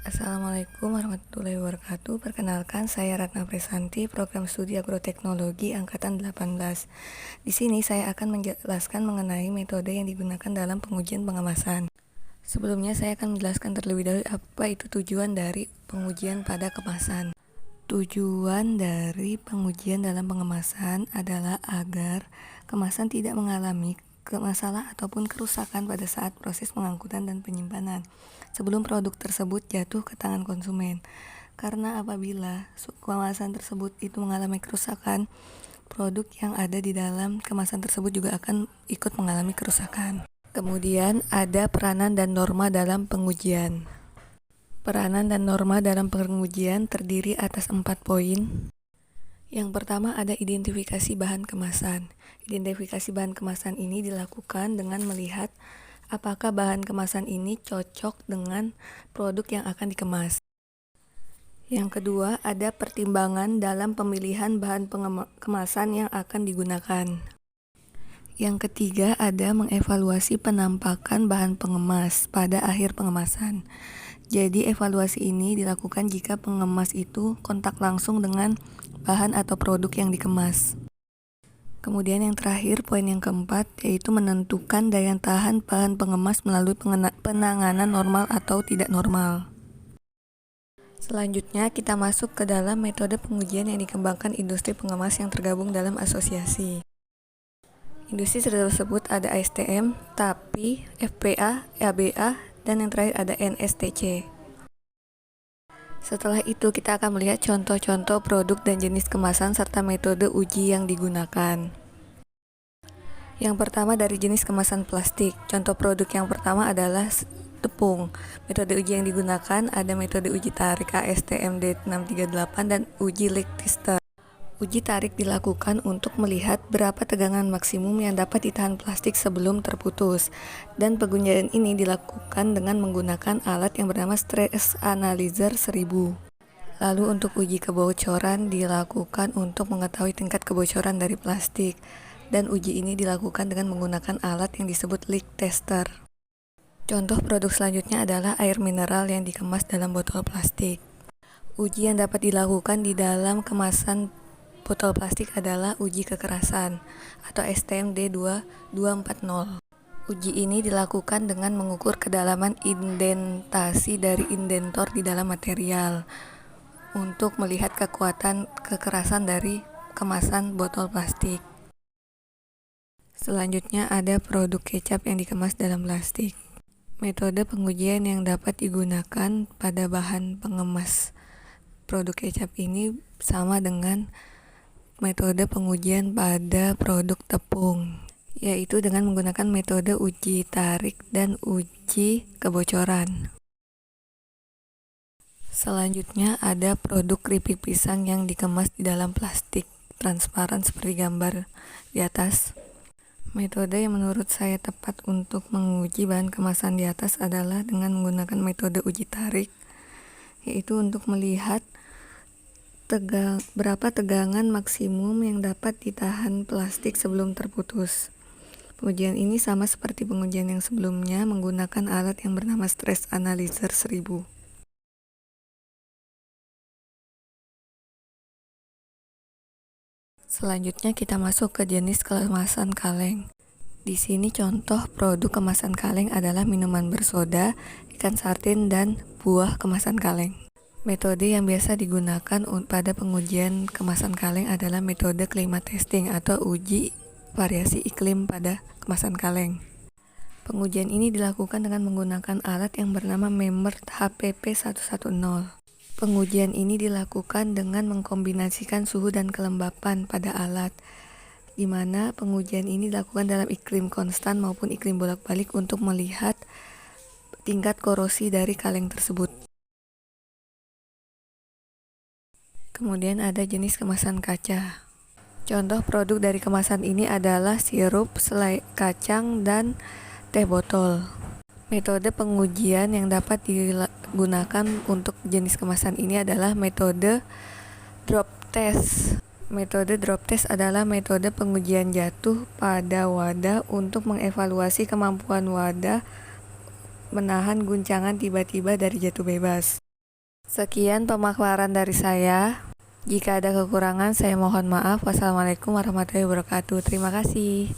Assalamualaikum warahmatullahi wabarakatuh. Perkenalkan, saya Ratna Presanti, Program Studi Agroteknologi Angkatan 18. Di sini saya akan menjelaskan mengenai metode yang digunakan dalam pengujian pengemasan. Sebelumnya saya akan menjelaskan terlebih dahulu apa itu tujuan dari pengujian pada kemasan. Tujuan dari pengujian dalam pengemasan adalah agar kemasan tidak mengalami masalah ataupun kerusakan pada saat proses pengangkutan dan penyimpanan sebelum produk tersebut jatuh ke tangan konsumen. Karena apabila kemasan tersebut itu mengalami kerusakan, produk yang ada di dalam kemasan tersebut juga akan ikut mengalami kerusakan. Kemudian ada peranan dan norma dalam pengujian. Peranan dan norma dalam pengujian terdiri atas 4 poin. Yang pertama ada identifikasi bahan kemasan. Identifikasi bahan kemasan ini dilakukan dengan melihat apakah bahan kemasan ini cocok dengan produk yang akan dikemas. Yang kedua ada pertimbangan dalam pemilihan bahan kemasan yang akan digunakan. Yang ketiga ada mengevaluasi penampakan bahan pengemas pada akhir pengemasan. Jadi evaluasi ini dilakukan jika pengemas itu kontak langsung dengan bahan atau produk yang dikemas. Kemudian yang terakhir, poin yang keempat, yaitu menentukan daya tahan bahan pengemas melalui penanganan normal atau tidak normal. Selanjutnya kita masuk ke dalam metode pengujian yang dikembangkan industri pengemas yang tergabung dalam asosiasi. Industri tersebut ada ASTM, TAPI, FPA, ABA, dan yang terakhir ada NSTC. Setelah itu kita akan melihat contoh-contoh produk dan jenis kemasan serta metode uji yang digunakan. Yang pertama dari jenis kemasan plastik. Contoh produk yang pertama adalah tepung. Metode uji yang digunakan ada metode uji tarik ASTM D638 dan uji leak tester. Uji tarik dilakukan untuk melihat berapa tegangan maksimum yang dapat ditahan plastik sebelum terputus, dan pengujian ini dilakukan dengan menggunakan alat yang bernama Stress Analyzer 1000. Lalu untuk uji kebocoran dilakukan untuk mengetahui tingkat kebocoran dari plastik, dan uji ini dilakukan dengan menggunakan alat yang disebut leak tester. Contoh produk selanjutnya adalah air mineral yang dikemas dalam botol plastik. Uji yang dapat dilakukan di dalam kemasan botol plastik adalah uji kekerasan atau STM D2240. Uji ini dilakukan dengan mengukur kedalaman indentasi dari indentor di dalam material untuk melihat kekuatan kekerasan dari kemasan botol plastik. Selanjutnya ada produk kecap yang dikemas dalam plastik. Metode pengujian yang dapat digunakan pada bahan pengemas produk kecap ini sama dengan metode pengujian pada produk tepung, yaitu dengan menggunakan metode uji tarik dan uji kebocoran. Selanjutnya ada produk keripik pisang yang dikemas di dalam plastik transparan seperti gambar di atas. Metode yang menurut saya tepat untuk menguji bahan kemasan di atas adalah dengan menggunakan metode uji tarik, yaitu untuk melihat berapa tegangan maksimum yang dapat ditahan plastik sebelum terputus. Pengujian ini sama seperti pengujian yang sebelumnya menggunakan alat yang bernama Stress Analyzer 1000. Selanjutnya kita masuk ke jenis kemasan kaleng. Di sini contoh produk kemasan kaleng adalah minuman bersoda, ikan sarden, dan buah kemasan kaleng. Metode yang biasa digunakan pada pengujian kemasan kaleng adalah metode climate testing atau uji variasi iklim pada kemasan kaleng. Pengujian ini dilakukan dengan menggunakan alat yang bernama MEMR HPP 110. Pengujian ini dilakukan dengan mengkombinasikan suhu dan kelembapan pada alat, di mana pengujian ini dilakukan dalam iklim konstan maupun iklim bolak-balik untuk melihat tingkat korosi dari kaleng tersebut. Kemudian ada jenis kemasan kaca. Contoh produk dari kemasan ini adalah sirup, selai kacang, dan teh botol. Metode pengujian yang dapat digunakan untuk jenis kemasan ini adalah metode drop test. Metode drop test adalah metode pengujian jatuh pada wadah untuk mengevaluasi kemampuan wadah menahan guncangan tiba-tiba dari jatuh bebas. Sekian pemaklaran dari saya. Jika ada kekurangan, saya mohon maaf. Wassalamualaikum warahmatullahi wabarakatuh. Terima kasih.